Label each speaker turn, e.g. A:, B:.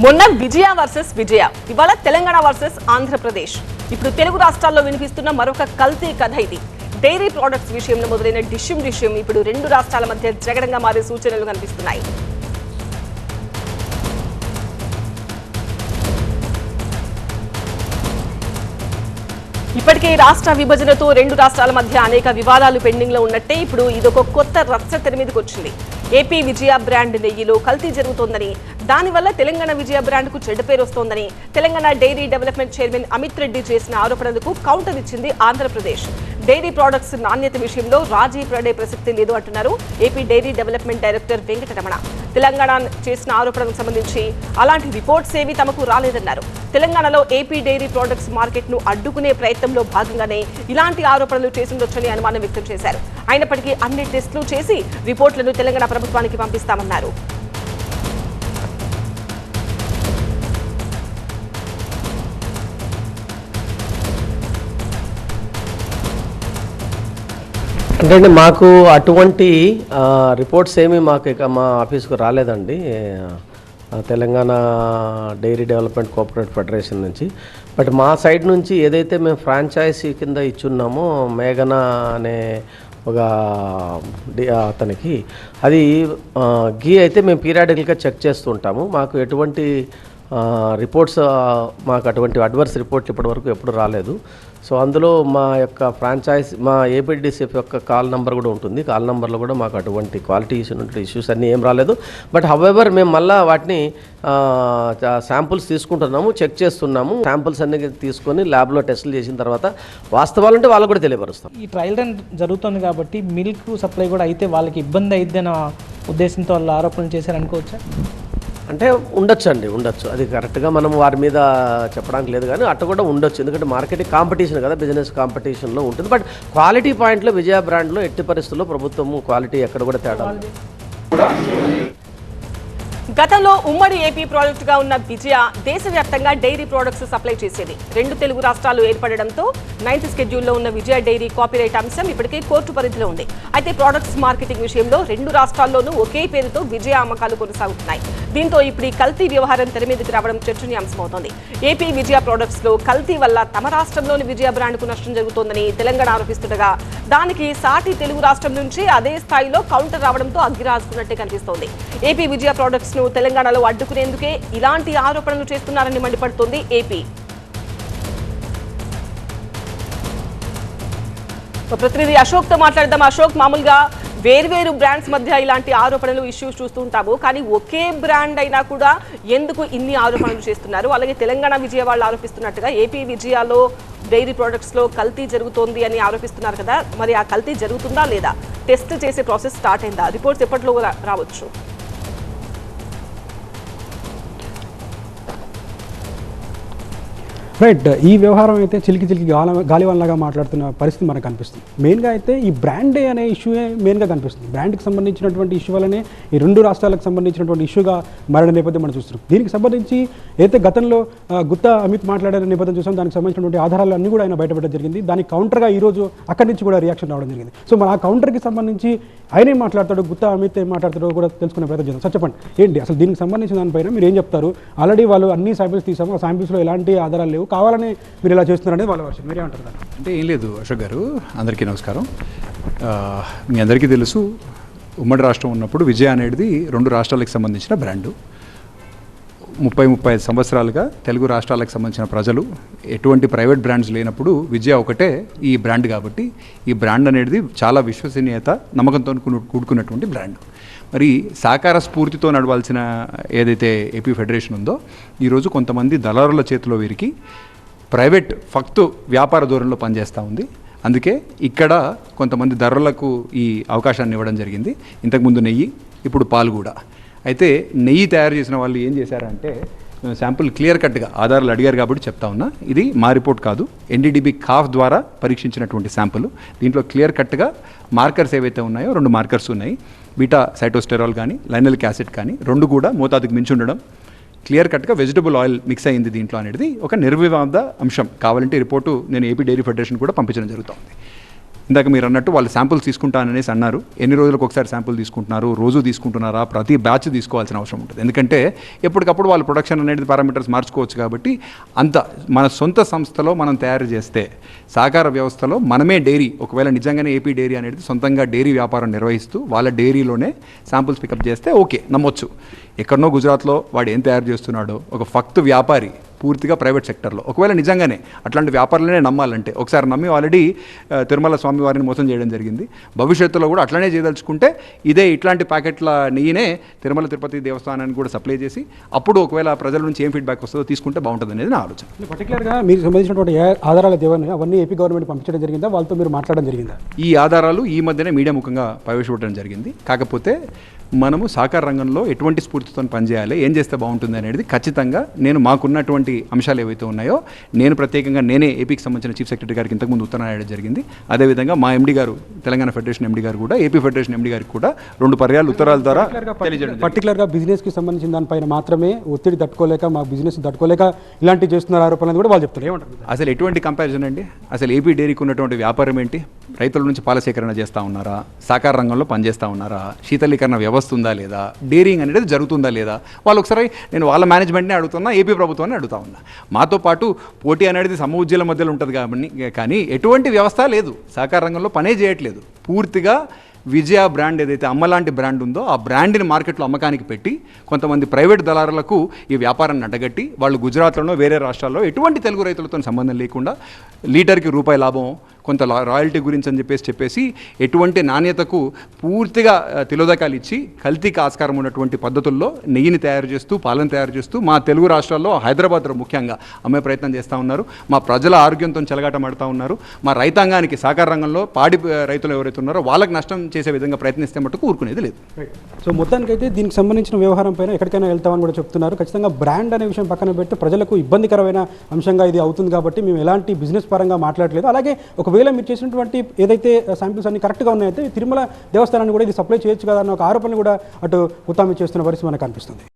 A: మొన్న విజయ వర్సెస్ విజయ, ఇవాళ తెలంగాణ వర్సెస్ ఆంధ్రప్రదేశ్. ఇప్పుడు తెలుగు రాష్ట్రాల్లో వినిపిస్తున్న మరొక కల్తీ కథ ఇది. డైరీ ప్రొడక్ట్స్ విషయంలో మొదలైన డిష్యం ఇప్పుడు రెండు రాష్ట్రాల మధ్య జగడంగా మారే సూచనలు కనిపిస్తున్నాయి. ఇప్పటికే రాష్ట్ర విభజనతో రెండు రాష్ట్రాల మధ్య అనేక వివాదాలు పెండింగ్ లో ఉన్నట్టే ఇప్పుడు ఇదొక కొత్త రచ్చ తెర మీదకి వచ్చింది. ఏపీ విజయ బ్రాండ్ నెయ్యిలో కల్తీ జరుగుతోందని, దానివల్ల తెలంగాణ విజయ బ్రాండ్ కు చెడ్డ పేరు వస్తోందని Telangana dairy development chairman Amit Reddy చేసిన ఆరోపణలకు కౌంటర్ ఇచ్చింది ఆంధ్రప్రదేశ్. డైరీ ప్రొడక్ట్స్ నాణ్యత విషయంలో రాజీ పడే ప్రసక్తి లేదు అంటున్నారు AP dairy development director Venkataramana. Telangana చేసిన ఆరోపణలకు సంబంధించి అలాంటి రిపోర్ట్స్ ఏవి తమకు రాలేదన్నారు. తెలంగాణలో ఏపీ డైరీ ప్రొడక్ట్స్ మార్కెట్ ను అడ్డుకునే ప్రయత్నంలో భాగంగానే ఇలాంటి ఆరోపణలు చేసిండొచ్చని అనుమానం వ్యక్తం చేశారు. అయినప్పటికీ అన్ని టెస్టులు చేసి రిపోర్టులను తెలంగాణ ప్రభుత్వానికి పంపిస్తామన్నారు.
B: అంటే మాకు అటువంటి రిపోర్ట్స్ ఏమీ మాకు ఇక మా ఆఫీస్కు రాలేదండి, Telangana dairy development cooperative federation నుంచి. బట్ మా సైడ్ నుంచి ఏదైతే మేము ఫ్రాంచైజీ కింద ఇచ్చున్నామో మేఘన అనే ఒక అతనికి, అది గీ అయితే మేము పీరియాడికల్గా చెక్ చేస్తుంటాము. మాకు ఎటువంటి రిపోర్ట్స్, మాకు అటువంటి అడ్వర్స్ రిపోర్ట్లు ఇప్పటివరకు ఎప్పుడు రాలేదు. సో అందులో మా యొక్క ఫ్రాంచైజ్, మా ఏపీడీసీఎఫ్ యొక్క కాల్ నెంబర్ కూడా ఉంటుంది. కాల్ నెంబర్లో కూడా మాకు అటువంటి క్వాలిటీ ఇష్యూస్ అన్నీ ఏం రాలేదు. బట్ హవెవర్ మేము మళ్ళీ వాటిని శాంపుల్స్ తీసుకుంటున్నాము, చెక్ చేస్తున్నాము. శాంపుల్స్ అన్ని తీసుకొని ల్యాబ్లో టెస్టులు చేసిన తర్వాత వాస్తవాలంటే వాళ్ళకు కూడా తెలియపరుస్తాం.
C: ఈ ట్రయల్ రన్ జరుగుతుంది కాబట్టి మిల్క్ సప్లై కూడా అయితే వాళ్ళకి ఇబ్బంది అయిద్దన్న ఉద్దేశంతో వాళ్ళు ఆరోపణలు చేశారనుకోవచ్చా?
B: అంటే ఉండొచ్చు. అది కరెక్ట్గా మనం వారి మీద చెప్పడానికి లేదు, కానీ అట్ట కూడా ఉండొచ్చు. ఎందుకంటే మార్కెటింగ్ కాంపిటీషన్ కదా, బిజినెస్ కాంపిటీషన్లో ఉంటుంది. బట్ క్వాలిటీ పాయింట్లో విజయ బ్రాండ్లో ఎట్టి పరిస్థితుల్లో ప్రభుత్వము క్వాలిటీ ఎక్కడ కూడా తేడా.
A: గతంలో ఉమ్మడి ఏపీ ప్రాజెక్ట్ గా ఉన్న విజయ దేశవ్యాప్తంగా డైరీ ప్రొడక్ట్స్ సప్లై చేసేది. రెండు తెలుగు రాష్ట్రాలు ఏర్పడడంతో 9th షెడ్యూల్లో ఉన్న విజయ డైరీ కాపీరైట్ అంశం ఇప్పటికే కోర్టు పరిధిలో ఉంది. అయితే ప్రొడక్ట్స్ మార్కెటింగ్ విషయంలో రెండు రాష్ట్రాల్లోనూ ఒకే పేరుతో విజయ అమ్మకాలు కొనసాగుతున్నాయి. దీంతో ఇప్పుడు ఈ కల్తీ వ్యవహారం తెర మీదకి రావడం చర్చనీయాంశమవుతోంది. ఏపీ విజయ ప్రొడక్ట్స్ లో కల్తీ వల్ల తమ రాష్ట్రంలోని విజయ బ్రాండ్ కు నష్టం జరుగుతోందని తెలంగాణ ఆరోపిస్తుండగా, దానికి సాటి తెలుగు రాష్ట్రం నుంచి అదే స్థాయిలో కౌంటర్ రావడంతో అగ్గిరాజుకున్నట్టే కనిపిస్తోంది. ఏపీ విజయ ప్రొడక్ట్స్ ను తెలంగాణలో అడ్డుకునేందుకే ఇలాంటి ఆరోపణలు చేస్తున్నారని మండిపడుతోంది ఏపీ. ప్రతినిధి అశోక్ తో మాట్లాడదాం. అశోక్, మామూలుగా వేర్వేరు బ్రాండ్స్ మధ్య ఇలాంటి ఆరోపణలు ఇష్యూస్ చూస్తూ ఉంటాము, కానీ ఒకే బ్రాండ్ అయినా కూడా ఎందుకు ఇన్ని ఆరోపణలు చేస్తున్నారు? అలాగే తెలంగాణ విజయ వాళ్ళు ఆరోపిస్తున్నట్టుగా ఏపీ విజయాలో డైరీ ప్రొడక్ట్స్ లో కల్తీ జరుగుతోంది అని ఆరోపిస్తున్నారు కదా, మరి ఆ కల్తీ జరుగుతుందా లేదా? టెస్ట్ చేసే ప్రాసెస్ స్టార్ట్ అయిందా? రిపోర్ట్స్ ఎప్పట్లో రావచ్చు?
D: రైట్, ఈ వ్యవహారం అయితే చిలికి గాలివాన్లాగా మాట్లాడుతున్న పరిస్థితి మనకు కనిపిస్తుంది. మెయిన్గా అయితే ఈ బ్రాండే అనే ఇష్యూయే మెయిన్గా కనిపిస్తుంది. బ్రాండ్కి సంబంధించినటువంటి ఇష్యూ వల్లనే ఈ రెండు రాష్ట్రాలకు సంబంధించినటువంటి ఇష్యూగా మారిన నేపథ్యం మనం చూస్తున్నాం. దీనికి సంబంధించి అయితే గతంలో గుత్తా అమిత్ మాట్లాడిన నేపథ్యం చూసాం. దానికి సంబంధించినటువంటి ఆధారాలు అన్నీ కూడా ఆయన బయటపెట్టడం జరిగింది. దానికి కౌంటర్గా ఈరోజు అక్కడి నుంచి కూడా రియాక్షన్ రావడం జరిగింది. సో మన ఆ కౌంటర్కి సంబంధించి ఆయన ఏం మాట్లాడతాడు, గుత్తా అమిత్ ఏం మాట్లాడతాడో కూడా తెలుసుకునే ప్రయత్నం చేద్దాం. సార్ చెప్పండి, ఏంటి అసలు దీనికి సంబంధించిన దానిపైన మీరు ఏం చెప్తారు? ఆల్రెడీ వాళ్ళు అన్ని శాంపిల్స్ తీసాము, ఆ శాంపిల్స్లో ఎలాంటి ఆధారాలు లేవు, కావాలని మీరు ఇలా చేస్తున్నారనేది వాళ్ళ వర్షం, మీరేమంటారు?
E: అంటే ఏం లేదు అశోక్ గారు, అందరికీ నమస్కారం. మీ అందరికీ తెలుసు, ఉమ్మడి రాష్ట్రం ఉన్నప్పుడు విజయ అనేది రెండు రాష్ట్రాలకు సంబంధించిన బ్రాండు. 35 సంవత్సరాలుగా తెలుగు రాష్ట్రాలకు సంబంధించిన ప్రజలు ఎటువంటి ప్రైవేట్ బ్రాండ్స్ లేనప్పుడు విజయ ఒకటే ఈ బ్రాండ్, కాబట్టి ఈ బ్రాండ్ అనేది చాలా విశ్వసనీయత, నమ్మకంతో కూడుకున్నటువంటి బ్రాండ్. మరి సాకార స్ఫూర్తితో నడవాల్సిన ఏదైతే ఏపీ ఫెడరేషన్ ఉందో, ఈరోజు కొంతమంది దళారుల చేతిలో వీరికి ప్రైవేట్ ఫక్తు వ్యాపార ధోరణిలో పనిచేస్తూ ఉంది. అందుకే ఇక్కడ కొంతమంది ధరలకు ఈ అవకాశాన్ని ఇవ్వడం జరిగింది. ఇంతకుముందు నెయ్యి, ఇప్పుడు పాలు కూడా. అయితే నెయ్యి తయారు చేసిన వాళ్ళు ఏం చేశారంటే, శాంపుల్ క్లియర్ కట్గా ఆధారాలు అడిగారు కాబట్టి చెప్తా ఉన్నా, ఇది మా రిపోర్ట్ కాదు, ఎన్డీడీబీ కాఫ్ ద్వారా పరీక్షించినటువంటి శాంపుల్. దీంట్లో క్లియర్ కట్గా మార్కర్స్ ఏవైతే ఉన్నాయో 2 మార్కర్స్ ఉన్నాయి. బీటా సైటోస్టెరాల్ కానీ లైనలిక్ యాసిడ్ కానీ 2 కూడా మోతాదుకు మించి ఉండడం, క్లియర్ కట్గా వెజిటబుల్ ఆయిల్ మిక్స్ అయింది దీంట్లో అనేది ఒక నిర్వివాద అంశం. కావాలంటే రిపోర్టు నేను ఏపీ డైరీ ఫెడరేషన్ కూడా పంపించడం జరుగుతుంది. ఇందాక మీరు అన్నట్టు వాళ్ళు శాంపుల్స్ తీసుకుంటాననేసి అన్నారు. ఎన్ని రోజులకు ఒకసారి శాంపుల్ తీసుకుంటున్నారు, రోజు తీసుకుంటున్నారా, ప్రతి బ్యాచ్ తీసుకోవాల్సిన అవసరం ఉంటుంది. ఎందుకంటే ఎప్పటికప్పుడు వాళ్ళు ప్రొడక్షన్ అనేది పారామీటర్స్ మార్చుకోవచ్చు. కాబట్టి అంత మన సొంత సంస్థలో మనం తయారు చేస్తే, సహకార వ్యవస్థలో మనమే డైరీ, ఒకవేళ నిజంగానే ఏపీ డైరీ అనేది సొంతంగా డైరీ వ్యాపారం నిర్వహిస్తూ వాళ్ళ డైరీలోనే శాంపుల్స్ పికప్ చేస్తే ఓకే, నమ్మొచ్చు. ఎక్కడనో గుజరాత్లో వాడు ఏం తయారు చేస్తున్నాడో, ఒక ఫక్తు వ్యాపారి పూర్తిగా ప్రైవేట్ సెక్టర్లో, ఒకవేళ నిజంగానే అట్లాంటి వ్యాపారులనే నమ్మాలంటే, ఒకసారి నమ్మి ఆల్రెడీ తిరుమల స్వామి వారిని మోసం చేయడం జరిగింది. భవిష్యత్తులో కూడా అట్లనే చేయదలుచుకుంటే ఇట్లాంటి ప్యాకెట్ల నెయ్యినే తిరుమల తిరుపతి దేవస్థానానికి కూడా సప్లై చేసి, అప్పుడు ఒకవేళ ప్రజల నుంచి ఏం ఫీడ్బ్యాక్ వస్తుందో తీసుకుంటే బాగుంటుంది అనేది నా ఆలోచన.
D: పర్టికులర్గా మీరు సంబంధించినటువంటి ఆధారాలు దేవని అవన్నీ ఏపీ గవర్నమెంట్ పంపించడం జరిగిందా, వాళ్ళతో మీరు మాట్లాడడం జరిగిందా?
E: ఈ ఆధారాలు ఈ మధ్యనే మీడియా ముఖంగా ప్రవేశపెట్టడం జరిగింది. కాకపోతే మనము సహకార రంగంలో ఎటువంటి స్ఫూర్తితో పనిచేయాలి, ఏం చేస్తే బాగుంటుంది అనేది ఖచ్చితంగా నేను మాకున్నటువంటి అంశాలు ఏవైతే ఉన్నాయో నేను ప్రత్యేకంగా నేనే ఏపీకి సంబంధించిన చీఫ్ సెక్రటరీ గారికి ఇంతకుముందు ఉత్తరం రాయడం జరిగింది. అదేవిధంగా మా ఎండీ గారు, తెలంగాణ ఫెడరేషన్ ఎండీ గారు కూడా ఏపీ ఫెడరేషన్ ఎండీ గారికి కూడా 2 పర్యాలు ఉత్తరాల ద్వారా తెలియజేయడం.
D: పర్టికులర్గా బిజినెస్కి సంబంధించిన దానిపైన మాత్రమే ఒత్తిడి తట్టుకోలేక, మా బిజినెస్ తట్టుకోలేక ఇలాంటి చేస్తున్నారు ఆరోపణలు కూడా వాళ్ళు చెప్తారు. ఏమంటారు?
E: అసలు ఎటువంటి కంపారిజన్ అండి? అసలు ఏపీ డైరీకి ఉన్నటువంటి వ్యాపారం ఏంటి? రైతుల నుంచి పాల సేకరణ చేస్తూ ఉన్నారా, సహకార రంగంలో పనిచేస్తూ ఉన్నారా, శీతలీకరణ వ్యవస్థ ఉందా లేదా, డైరింగ్ అనేది జరుగుతుందా లేదా? వాళ్ళు ఒకసారి నేను వాళ్ళ మేనేజ్మెంట్ని అడుగుతున్నా, ఏపీ ప్రభుత్వాన్ని అడుగుతా ఉన్నా. మాతో పాటు పోటీ అనేది సమూజ్యాల మధ్యలో ఉంటుంది కాబట్టి, కానీ ఎటువంటి వ్యవస్థ లేదు, సహకార రంగంలో పనే చేయట్లేదు. పూర్తిగా విజయ బ్రాండ్ ఏదైతే అమ్మలాంటి బ్రాండ్ ఉందో ఆ బ్రాండ్ని మార్కెట్లో అమ్మకానికి పెట్టి కొంతమంది ప్రైవేట్ దళారులకు ఈ వ్యాపారాన్ని అడ్డగట్టి వాళ్ళు గుజరాత్లోనో వేరే రాష్ట్రాల్లో ఎటువంటి తెలుగు రైతులతో సంబంధం లేకుండా లీటర్కి రూపాయి లాభం, కొంత రాయల్టీ గురించి అని చెప్పేసి ఎటువంటి నాణ్యతకు పూర్తిగా తిలోదకాలు ఇచ్చి కల్తీకి ఆస్కారం ఉన్నటువంటి పద్ధతుల్లో నెయ్యిని తయారు చేస్తూ, పాలను తయారు చేస్తూ మా తెలుగు రాష్ట్రాల్లో హైదరాబాద్లో ముఖ్యంగా అమ్మే ప్రయత్నం చేస్తూ ఉన్నారు. మా ప్రజల ఆరోగ్యంతో చెలగాటమాడుతూ ఉన్నారు. మా రైతాంగానికి సహకార రంగంలో పాడి రైతులు ఎవరైతే ఉన్నారో వాళ్ళకి నష్టం చేసే విధంగా ప్రయత్నిస్తే మటుకు ఊరుకునేది లేదు.
D: సో మొత్తానికైతే దీనికి సంబంధించిన వ్యవహారం పైన ఎక్కడికైనా వెళ్తామని కూడా చెప్తున్నారు. ఖచ్చితంగా బ్రాండ్ అనే విషయం పక్కన పెట్టి ప్రజలకు ఇబ్బందికరమైన అంశంగా ఇది అవుతుంది కాబట్టి మేము ఎలాంటి బిజినెస్ పరంగా మాట్లాడలేదు. అలాగే ఒకవేళ మీరు చేసినటువంటి ఏదైతే శాంపిల్స్ అన్ని కరెక్ట్గా ఉన్నాయైతే తిరుమల దేవస్థానాన్ని కూడా ఇది సప్లై చేయొచ్చు కదా అన్న ఒక ఆరోపణ కూడా అటు ఉత్తామి చేస్తున్న పరిస్థితి మనకు కనిపిస్తుంది.